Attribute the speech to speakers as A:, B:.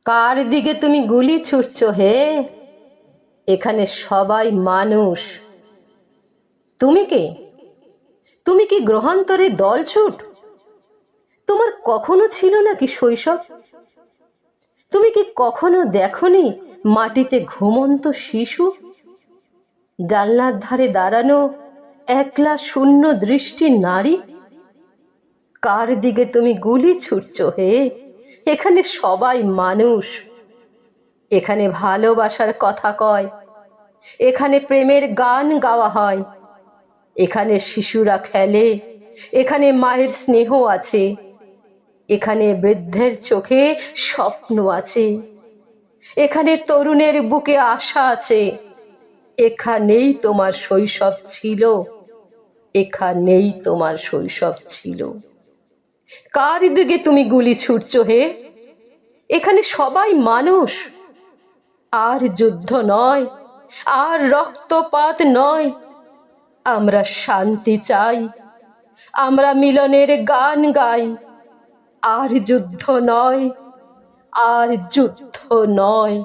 A: কার দিকে তুমি গুলি ছুটছো হে? এখানে সবাই মানুষ। তুমি কে? তুমি কি গ্রহান্তরে দলছুট? তোমার কখনো ছিল নাকি শৈশব? তুমি কি কখনো দেখনি মাটিতে ঘুমন্ত শিশু? জানলার ধারে দাঁড়ানো একলা শূন্য দৃষ্টি নারী? কার দিকে তুমি গুলি ছুটছো হে? এখানে সবাই মানুষ। এখানে ভালোবাসার কথা কয়, এখানে প্রেমের গান গাওয়া হয়, এখানে শিশুরা খেলে, এখানে মায়ের স্নেহ আছে, এখানে বৃদ্ধের চোখে স্বপ্ন আছে, এখানে তরুণের বুকে আশা আছে। এখানেই তোমার শৈশব ছিল, এখানেই তোমার শৈশব ছিল। কার দিকে তুমি গুলি ছুটছো হে? এখানে সবাই মানুষ। আর যুদ্ধ নয়, আর রক্তপাত নয়। আমরা শান্তি চাই, আমরা মিলনের গান গাই। আর যুদ্ধ নয়, আর যুদ্ধ নয়।